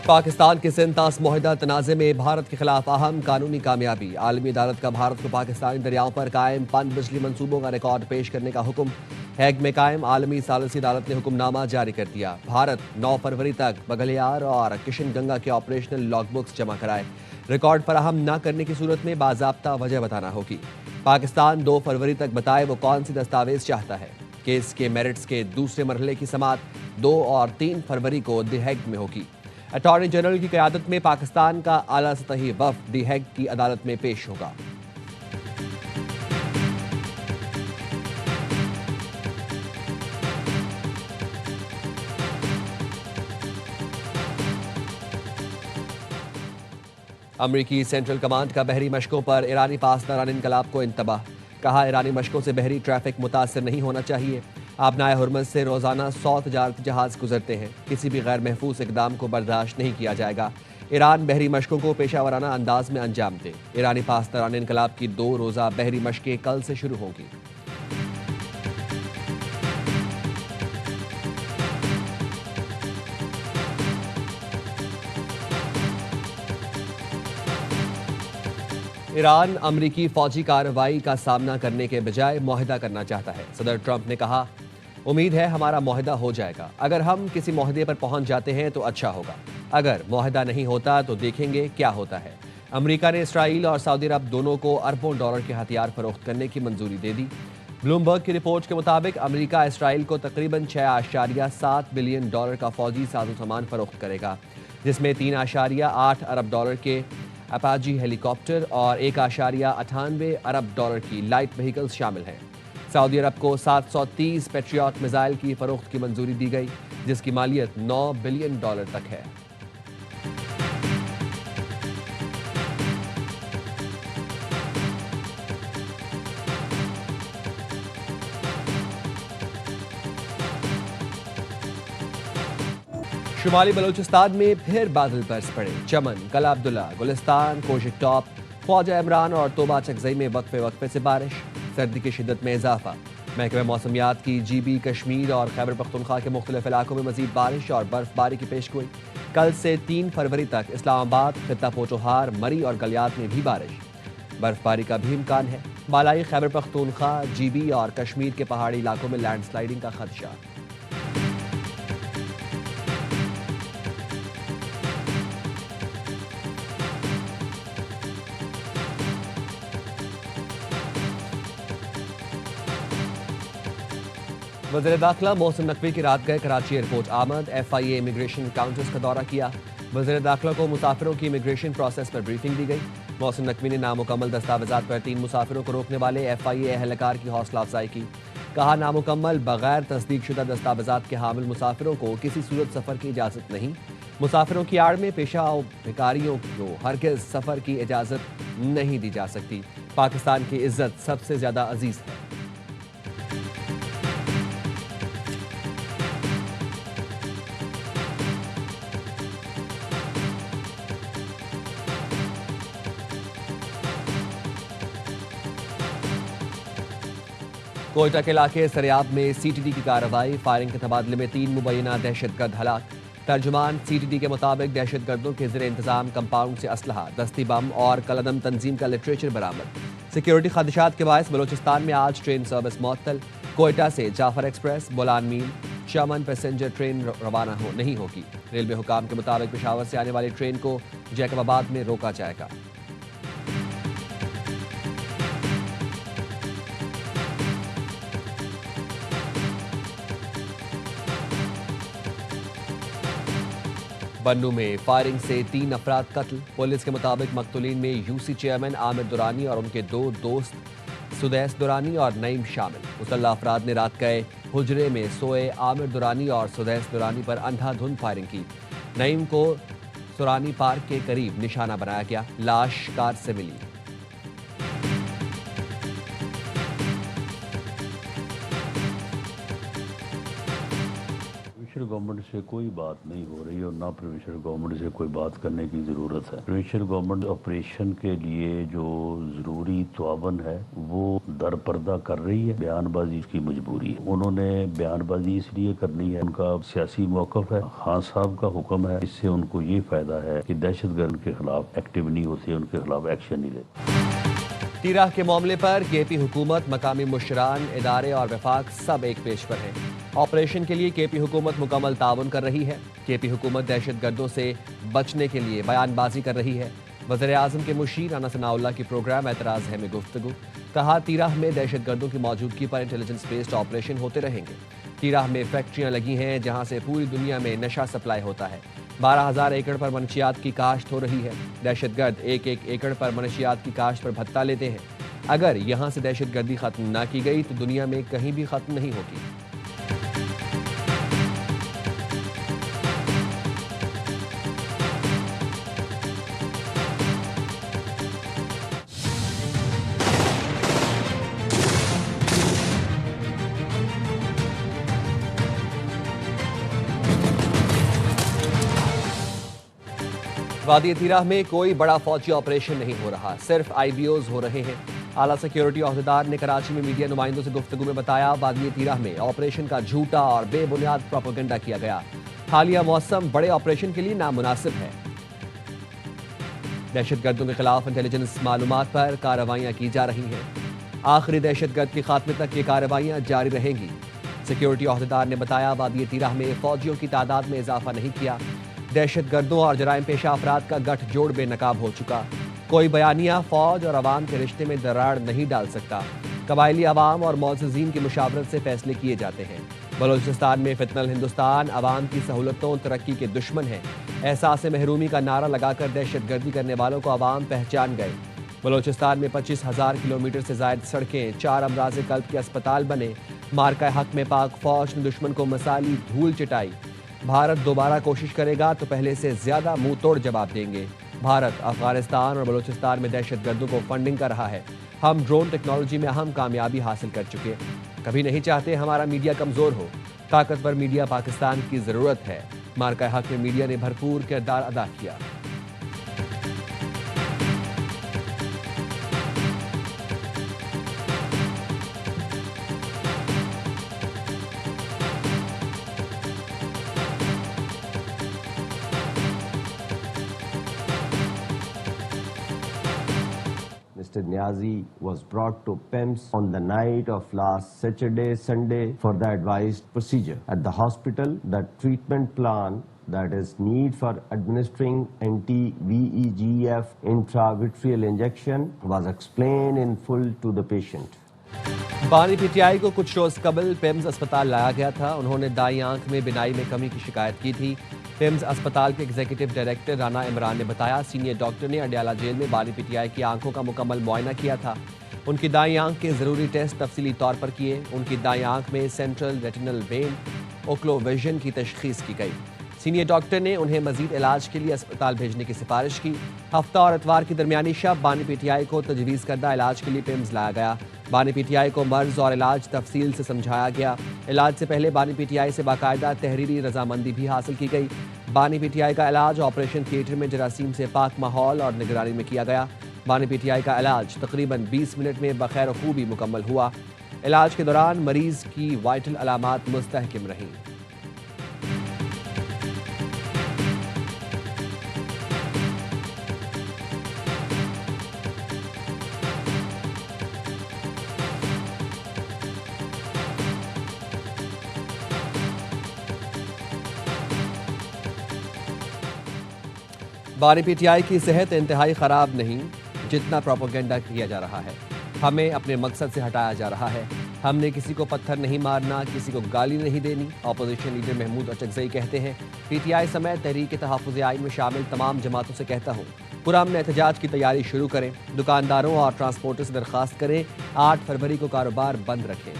पाकिस्तान के सिंतास मुआहदा तनाज़े में भारत के खिलाफ अहम कानूनी कामयाबी। आलमी अदालत का भारत को पाकिस्तानी दरियाओं पर कायम पन बिजली मनसूबों का रिकॉर्ड पेश करने का हुक्म। हैग में कायम आलमी सालिसी अदालत ने हुक्मनामा जारी कर दिया। भारत 9 फरवरी तक बगलियार और किशनगंगा के ऑपरेशनल लॉगबुक्स जमा कराए। रिकॉर्ड फराहम न करने की सूरत में बाज़ाब्ता वजह बताना होगी। पाकिस्तान 2 फरवरी तक बताए वो कौन सी दस्तावेज चाहता है। केस के मेरिट्स के दूसरे मरहले की समात 2 और 3 फरवरी को द हैग में होगी। अटॉर्नी जनरल की क़यादत में पाकिस्तान का आला सतही वफ़द द हैग की अदालत में पेश होगा। अमरीकी सेंट्रल कमांड का बहरी मशकों पर ईरानी पासदारान इनकलाब को इंतबाह। कहा, ईरानी मशकों से बहरी ट्रैफिक मुतासर नहीं होना चाहिए। आबनाए हुरमुज़ से रोज़ाना 100 तजारती जहाज़ गुजरते हैं। किसी भी गैर महफूज इकदाम को बर्दाश्त नहीं किया जाएगा। ईरान बहरी मशकों को पेशावराना अंदाज में अंजाम दे। ईरानी पासदारान इनकलाब की 2 रोज़ा बहरी मशकें कल से शुरू होंगी। ईरान अमरीकी फौजी कार्रवाई का सामना करने के बजाय मुआहदा करना चाहता है। सदर ट्रंप ने कहा, उम्मीद है हमारा मुआहदा हो जाएगा। अगर हम किसी मुआहदे पर पहुंच जाते हैं तो अच्छा होगा। अगर मुआहदा नहीं होता तो देखेंगे क्या होता है। अमेरिका ने इसराइल और सऊदी अरब दोनों को अरबों डॉलर के हथियार फरोख्त करने की मंजूरी दे दी। ब्लूमबर्ग की रिपोर्ट के मुताबिक अमेरिका इसराइल को तकरीबन 6.7 बिलियन डॉलर का फौजी साजो सामान फरोख्त करेगा, जिसमें 3.8 अरब डॉलर के अपाची हेलीकॉप्टर और 1.98 अरब डॉलर की लाइट व्हीकल्स शामिल हैं। सऊदी अरब को 730 पैट्रियट मिसाइल की फरोख्त की मंजूरी दी गई, जिसकी मालियत 9 बिलियन डॉलर तक है। शुमाली बलूचिस्तान में फिर बादल बरस पड़े। चमन, कला अब्दुल्ला, गुलिस्तान, कोशिक टॉप, ख्वाजा इमरान और तोबा चकजई में वक्फे वक्फे से बारिश। सर्दी की शिद्दत में इजाफा। महकमा मौसमियात की GB, कश्मीर और खैबर पख्तूनख्वा के मुख्तलिफ इलाकों में मजीद बारिश और बर्फबारी की पेशगोई। कल से 3 फरवरी तक इस्लामाबाद, खित्ता पोचोहार, मरी और गलियात में भी बारिश। बर्फबारी का भी इम्कान है। बालाई खैबर पख्तूनख्वा, GB और कश्मीर के पहाड़ी इलाकों में लैंडस्लाइडिंग का खदशा। वज़ीर दाखिला मोहसिन नकवी की रात गए कराची एयरपोर्ट आमद। FIA इमिग्रेशन काउंटर्स का दौरा किया। वज़ीर दाखिला को मुसाफिरों की इमिग्रेशन प्रोसेस पर ब्रीफिंग दी गई। मोहसिन नकवी ने नामुकम्मल दस्तावेज़ात पर 3 मुसाफिरों को रोकने वाले FIA एहलकार की हौसला अफजाई की। कहा, नामुकम्मल बगैर तस्दीक शुदा दस्तावेज़ात के हामिल मुसाफिरों को किसी सूरत सफ़र की इजाज़त नहीं। मुसाफिरों की आड़ में पेशा और भिखारियों को हरगिज़ सफ़र की इजाज़त नहीं दी जा सकती। पाकिस्तान की इज्जत सबसे ज़्यादा अजीज़ है। कोयटा के इलाके सरियाब में CTD की कार्रवाई। फायरिंग के तबादले में 3 मुबैना दहशतगर्द हलाक। तर्जुमान CTD के मुताबिक दहशतगर्दों के ज़ेरे इंतजाम कंपाउंड से असलहा, दस्ती बम और कलदम तंजीम का लिटरेचर बरामद। सिक्योरिटी खदशात के बायस बलूचिस्तान में आज ट्रेन सर्विस मुअत्तल। कोयटा से जाफर एक्सप्रेस, बोलान मील, चमन पैसेंजर ट्रेन रवाना नहीं होगी। रेलवे हुकाम के मुताबिक पेशावर से आने वाली ट्रेन को जैकबाबाद में रोका जाएगा। बन्नू में फायरिंग से 3 अफराद कत्ल। पुलिस के मुताबिक मकतूलीन में UC चेयरमैन आमिर दुरानी और उनके 2 दोस्त सुदैस दुरानी और नईम शामिल। मुसल्लह अफराद ने रात गए हुजरे में सोए आमिर दुरानी और सुदैस दुरानी पर अंधाधुंध फायरिंग की। नईम को सुरानी पार्क के करीब निशाना बनाया गया। लाश कार से मिली। प्रोविंशियल गवर्नमेंट से कोई बात नहीं हो रही और ना प्रोविंशियल गवर्नमेंट से कोई बात करने की ज़रूरत है। प्रोविंशियल गवर्नमेंट ऑपरेशन के लिए जो ज़रूरी तआवन है वो दरपर्दा कर रही है। बयानबाजी की मजबूरी है। उन्होंने बयानबाजी इसलिए करनी है, उनका सियासी मौक़िफ़ है, खान साहब का हुक्म है। इससे उनको ये फ़ायदा है कि दहशतगर्द के खिलाफ एक्टिव नहीं होते, उनके खिलाफ एक्शन नहीं लेते। तीराह के मामले पर केपी हुकूमत, मकामी मुशरान, इदारे और वफाक सब एक पेज पर हैं। ऑपरेशन के लिए केपी हुकूमत मुकम्मल ताउन कर रही है। केपी हुकूमत दहशतगर्दों से बचने के लिए बयानबाजी कर रही है। वज़ीर-ए-आज़म के मुशीर राना सनाउल्लाह की प्रोग्राम एतराज़ है में गुफ्तगू। कहा, तीराह में दहशतगर्दों की मौजूदगी पर इंटेलिजेंस बेस्ड ऑपरेशन होते रहेंगे। तीराह में फैक्ट्रियां लगी हैं जहां से पूरी दुनिया में नशा सप्लाई होता है। 12,000 एकड़ पर मनशियात की काश्त हो रही है। दहशतगर्द एक एक एकड़ पर मनशियात की काश्त पर भत्ता लेते हैं। अगर यहां से दहशतगर्दी खत्म ना की गई तो दुनिया में कहीं भी खत्म नहीं होगी। वादी तीराह में कोई बड़ा फौजी ऑपरेशन नहीं हो रहा, सिर्फ IBOs हो रहे हैं। आला सिक्योरिटी अहदेदार ने कराची में मीडिया नुमाइंदों से गुफ्तगू में बताया, वादी तीराह में ऑपरेशन का झूठा और बेबुनियाद प्रोपेगेंडा किया गया। हालिया मौसम बड़े ऑपरेशन के लिए नामुनासिब है। दहशतगर्दों के खिलाफ इंटेलिजेंस मालूमात पर कार्रवाइयां की जा रही हैं। आखिरी दहशतगर्द के खात्मे तक ये कार्रवाइयां जारी रहेंगी। सिक्योरिटी अहदेदार ने बताया, वादी तीराह में फौजियों की तादाद में इजाफा नहीं किया। दहशतगर्दों और जराइम पेशा अफराद का गठजोड़ बेनकाब हो चुका। कोई बयानिया फौज और अवाम के रिश्ते में दरार नहीं डाल सकता। कबायली अवाम और मौज़ज़ीन की मुशावरत से फैसले किए जाते हैं। बलोचिस्तान में फितनल हिंदुस्तान अवाम की सहूलतों तरक्की के दुश्मन है। एहसास महरूमी का नारा लगाकर दहशतगर्दी करने वालों को अवाम पहचान गए। बलोचिस्तान में 25,000 किलोमीटर से ज़ायद सड़कें, 4 अमराज़ कल्ब के अस्पताल बने। मार्का हक में पाक फौज ने दुश्मन को मसाली धूल चिटाई। भारत दोबारा कोशिश करेगा तो पहले से ज्यादा मुंह तोड़ जवाब देंगे। भारत अफगानिस्तान और बलूचिस्तान में दहशतगर्दों को फंडिंग कर रहा है। हम ड्रोन टेक्नोलॉजी में अहम कामयाबी हासिल कर चुके। कभी नहीं चाहते हमारा मीडिया कमजोर हो। ताकतवर मीडिया पाकिस्तान की जरूरत है। मार्का हक में मीडिया ने भरपूर किरदार अदा किया। Mr. Niazi was brought to PEMS on the night of last Saturday, Sunday for the advised procedure. At the hospital, the treatment plan, that is need for administering anti-VEGF intravitreal injection, was explained in full to the patient. बानी PTI को कुछ रोज कबल पेम्स अस्पताल लाया गया था। उन्होंने दाई आंख में बिनाई में कमी की शिकायत की थी। पेम्स अस्पताल के एग्जीक्यूटिव डायरेक्टर राना इमरान ने बताया, सीनियर डॉक्टर ने अडयाला जेल में बानी PTI की आंखों का मुकम्मल मुआयना किया था। उनकी दाई आंख के जरूरी टेस्ट तफसीली तौर पर किए। उनकी दाई आंख में सेंट्रल रेटिनल वेन ओक्लोविजन की तशखीस की गई। सीनियर डॉक्टर ने उन्हें मजीद इलाज के लिए अस्पताल भेजने की सिफारिश की। हफ्ता और इतवार की दरमियानी शब बानी PTI को तजवीज़ करदा इलाज के लिए पेम्स लाया गया। बानी PTI को मर्ज और इलाज तफसील से समझाया गया। इलाज से पहले बानी PTI से बाकायदा तहरीरी रजामंदी भी हासिल की गई। बानी PTI का इलाज ऑपरेशन थिएटर में जरासीम से पाक माहौल और निगरानी में किया गया। बानी PTI का इलाज तकरीबन 20 मिनट में बखैर खूबी मुकम्मल हुआ। इलाज के दौरान मरीज की वाइटल अलामात मुस्तहकम रहीं। बानी PTI की सेहत इंतहाई ख़राब नहीं, जितना प्रोपेगेंडा किया जा रहा है। हमें अपने मकसद से हटाया जा रहा है। हमने किसी को पत्थर नहीं मारना, किसी को गाली नहीं देनी। अपोजिशन लीडर महमूद अचकज़ई कहते हैं, PTI समेत तहरीक तहफ़्फ़ुज़ आइन में शामिल तमाम जमातों से कहता हूँ, पुरअमन एहतजाज की तैयारी शुरू करें। दुकानदारों और ट्रांसपोर्टर से दरख्वास्त करें, 8 फरवरी को कारोबार बंद रखें।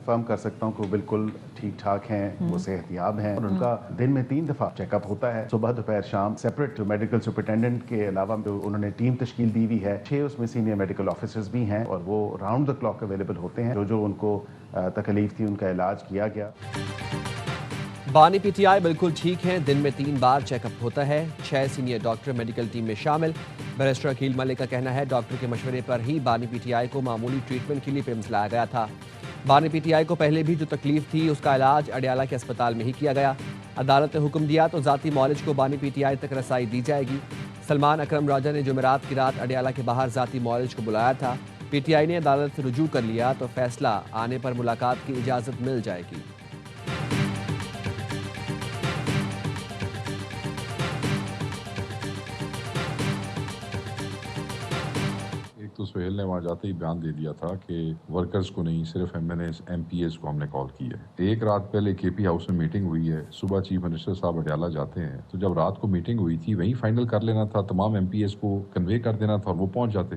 कंफर्म कर सकता हूँ कि वो बिल्कुल ठीक ठाक हैं, वो सेहतयाब हैं और उनका दिन में 3 दफ़ा चेकअप होता है, सुबह दोपहर शाम। सेपरेट मेडिकल सुपरिटेंडेंट के अलावा उन्होंने टीम तश्कील दी हुई है, 6 उसमें सीनियर मेडिकल ऑफिसर्स भी हैं और वो राउंड द क्लॉक अवेलेबल होते हैं। जो उनको तकलीफ थी उनका इलाज किया गया। बानी पीटीआई बिल्कुल ठीक हैं, दिन में 3 बार चेकअप होता है। 6 सीनियर डॉक्टर मेडिकल टीम में शामिल। बैरिस्टर अकील मलिक का कहना है डॉक्टर के मशवरे पर ही बानी पीटीआई को मामूली ट्रीटमेंट के लिए पिम्स लाया गया था। बानी पीटीआई को पहले भी जो तकलीफ थी उसका इलाज अडियाला के अस्पताल में ही किया गया। अदालत ने हुक्म दिया तो जाती मॉलेज को बानी पीटीआई तक रसाई दी जाएगी। सलमान अकरम राजा ने जुमेरात की रात अडियाला के बाहर जाती मॉलेज को बुलाया था। पीटीआई ने अदालत से रुजू कर लिया तो फैसला आने पर मुलाकात की इजाजत मिल जाएगी। तो सुहेल ने वहाँ जाते ही बयान दे दिया था कि वर्कर्स को नहीं, सिर्फ एमएनएस एमपीएस को हमने कॉल की है। एक रात पहले केपी हाउस में मीटिंग हुई है, सुबह चीफ मिनिस्टर साहब अडियाला जाते हैं, तो जब रात को मीटिंग हुई थी वहीं फाइनल कर लेना था, तमाम एमपीएस को कन्वे कर देना था और वो पहुंच जाते।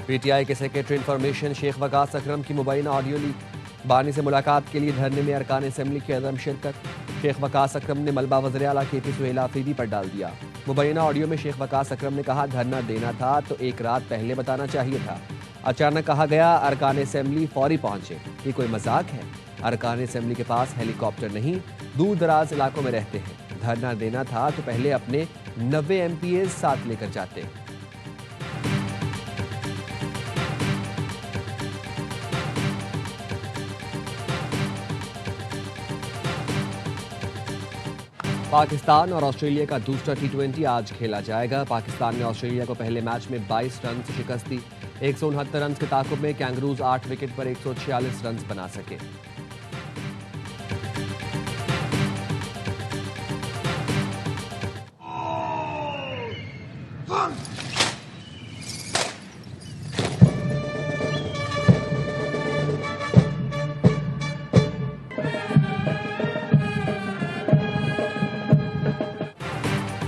पीटीआई के सेक्रेटरी इंफॉर्मेशन शेख वकास अकरम की मुबैना ऑडियो लीक। बानी से मुलाकात के लिए धरने में अरकान असेंबली की अदम शिरकत। शेख वकास अकरम ने मलबा वज़ीर आला केपी सुहेल आफरीदी पर डाल दिया। मुबैना ऑडियो में शेख वकास अकरम ने कहा धरना देना था तो एक रात पहले बताना चाहिए था। अचानक कहा गया अरकान असेंबली फौरी पहुंचे। ये कोई मजाक है? अरकान असेंबली के पास हेलीकॉप्टर नहीं, दूर दराज इलाकों में रहते हैं। धरना देना था तो पहले अपने 90 एमपीएस साथ लेकर जाते। पाकिस्तान और ऑस्ट्रेलिया का दूसरा टी20 आज खेला जाएगा। पाकिस्तान ने ऑस्ट्रेलिया को पहले मैच में 22 रन से शिकस्त दी। 169 रन के ताकुब में कैंगरूज 8 विकेट पर 146 रन बना सके।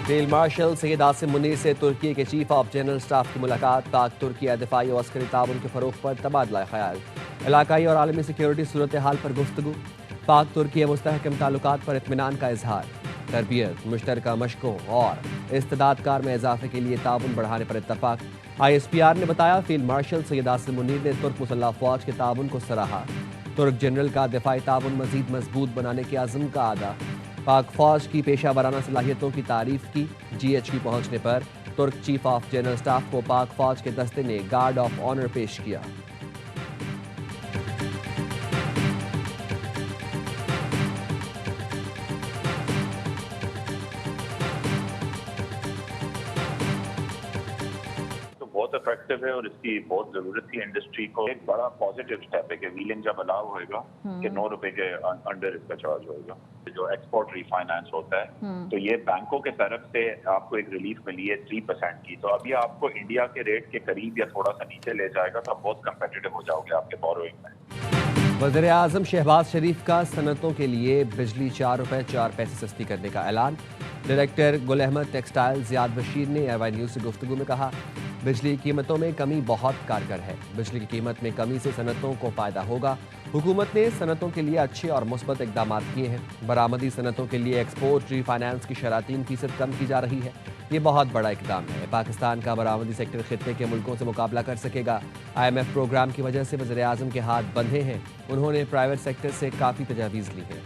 फील्ड मार्शल सैयद आसिम मुनीर से तुर्की के चीफ ऑफ जनरल स्टाफ की मुलाकात। पाक तुर्की दिफाई और अस्करी ताउन के फरोग पर तबादला ख्याल। इलाकाई और आलमी सिक्योरिटी सूरत हाल पर गुफ्तगू। पाक तुर्की मुस्तहकम ताल्लुकात पर इत्मीनान का इजहार। तरबियत, मुश्तरका मशकों और इस्तेदाद कार में इजाफे के लिए ताउन बढ़ाने पर इत्तफाक। ISPR ने बताया फील्ड मार्शल सैयद आसिम मुनीर ने तुर्क मुसल्लह फौज के ताउन को सराहा। तुर्क जनरल का दिफाई ताउन मजीद मजबूत बनाने के आज़म का आदा। पाक फौज की पेशा वराना सलाहियतों की तारीफ की। GHQ पहुंचने पर तुर्क चीफ ऑफ जनरल स्टाफ को पाक फौज के दस्ते ने गार्ड ऑफ ऑनर पेश किया। बहुत इफेक्टिव है और इसकी बहुत जरूरत थी इंडस्ट्री को। एक बड़ा पॉजिटिव स्टेप है कि व्हीलिंग जब अलाउ होएगा कि 9 रुपए के अंडर इसका चार्ज होएगा। जो एक्सपोर्ट रिफाइनेंस होता है तो ये बैंकों के तरफ से आपको एक रिलीफ मिली है 3% की। तो अभी आपको इंडिया के रेट के करीब या थोड़ा सा नीचे ले जाएगा तो आप बहुत कंपेटिटिव हो जाओगे आपके बोरोइंग में। वज़ीर आज़म शहबाज शरीफ का सनतों के लिए बिजली 4 रुपए 4 पैसे सस्ती करने का ऐलान। Director Gul Ahmed textile Ziyad Bashir ने एयरवाई न्यूज़ से गुफ्तगू में कहा बिजली की कीमतों में कमी बहुत कारगर है। बिजली की कीमत में कमी से सनतों को फ़ायदा होगा। हुकूमत ने सनतों के लिए अच्छे और मुस्बत इकदाम किए हैं। बरामदी सनतों के लिए एक्सपोर्ट रीफाइनेंस की शरह 3% कम की जा रही है। ये बहुत बड़ा इकदाम है। पाकिस्तान का बरामदी सेक्टर खित्ते के मुल्कों से मुकाबला कर सकेगा। IMF प्रोग्राम की वजह से वज़ीर आज़म के हाथ बंधे हैं। उन्होंने प्राइवेट सेक्टर से काफ़ी तजावीज़ ली हैं।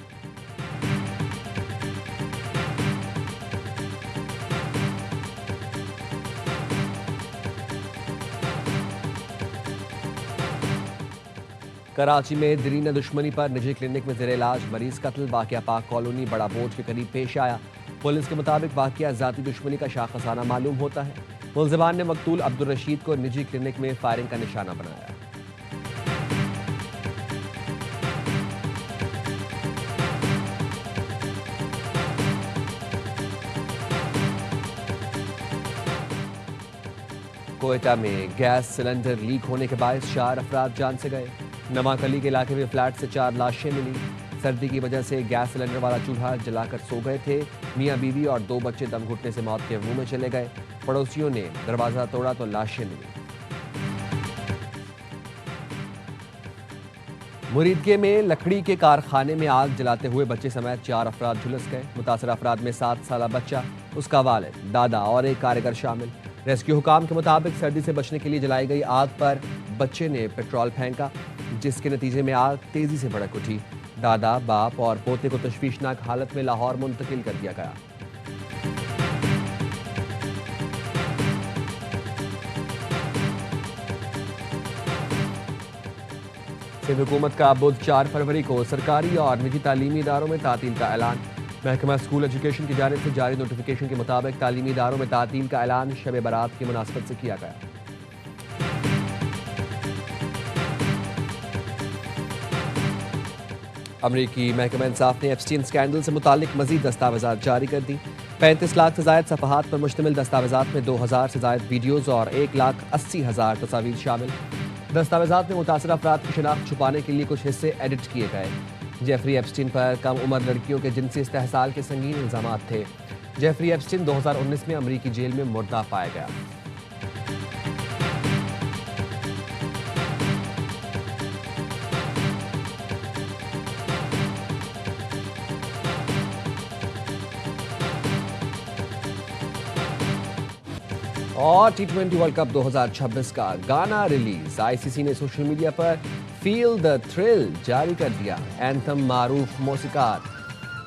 कराची में दरीना दुश्मनी पर निजी क्लिनिक में ज़ेर इलाज मरीज कत्ल। वाक़या पाक कॉलोनी बड़ा बोझ के करीब पेश आया। पुलिस के मुताबिक वाक़या ज़ाती दुश्मनी का शाखसाना मालूम होता है। मुल्ज़िमान ने मकतूल अब्दुल रशीद को निजी क्लिनिक में फायरिंग का निशाना बनाया। कोयटा में गैस सिलेंडर लीक होने के बायस 4 अफराद जान से गए। नमाकली के इलाके में फ्लैट से 4 लाशें मिली। सर्दी की वजह से गैस सिलेंडर वाला चूल्हा जलाकर सो गए थे। मियां बीवी और 2 बच्चे दम घुटने से मौत के मुंह में चले गए। पड़ोसियों ने दरवाजा तोड़ा तो लाशें मिली। मुरीदके में लकड़ी के कारखाने में आग जलाते हुए बच्चे समेत 4 अफराद झुलस गए। मुतासर अफराद में 7 साल बच्चा, उसका वालिद, दादा और एक कारीगर शामिल। रेस्क्यू हुकाम के मुताबिक सर्दी से बचने के लिए जलाई गई आग पर बच्चे ने पेट्रोल फेंका, जिसके नतीजे में आग तेजी से भड़क उठी। दादा, बाप और पोते को तशवीशनाक हालत में लाहौर मुंतकिल कर दिया गया। सिंध हुकूमत का बुध 4 फरवरी को सरकारी और निजी तालीमी इदारों में तातील का ऐलान। महकमा स्कूल एजुकेशन की जानिब से जारी नोटिफिकेशन के मुताबिक तालीमी इदारों में तातील का ऐलान शब बारात की मुनासबत से किया गया। अमरीकी महकमा इंसाफ ने एप्स्टीन स्कैंडल से मुतालिक मजीद दस्तावेजात जारी कर दी। 35 लाख से जायद सफ़हात पर मुश्तमिल दस्तावेजात में 2000 से जायद वीडियोज़ और 1,80,000 तस्वीर शामिल। दस्तावेजात में मुतासर अफराद की शिनाख्त छुपाने के लिए कुछ हिस्से एडिट किए गए। जेफरी एप्स्टीन पर कम उम्र लड़कियों के जिनसी इस्तेहसाल के संगीन इल्जामात थे। जेफरी एप्स्टीन 2019 में अमरीकी जेल में मुर्दा पाया गया। और T20 वर्ल्ड कप 2026 का गाना रिलीज। आईसीसी ने सोशल मीडिया पर फील द थ्रिल जारी कर दिया। एंथम मारूफ मौसीकार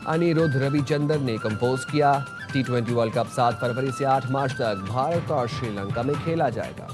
अनिरुद्ध रविचंद्रन ने कंपोज किया। T20 वर्ल्ड कप 7 फरवरी से 8 मार्च तक भारत और श्रीलंका में खेला जाएगा।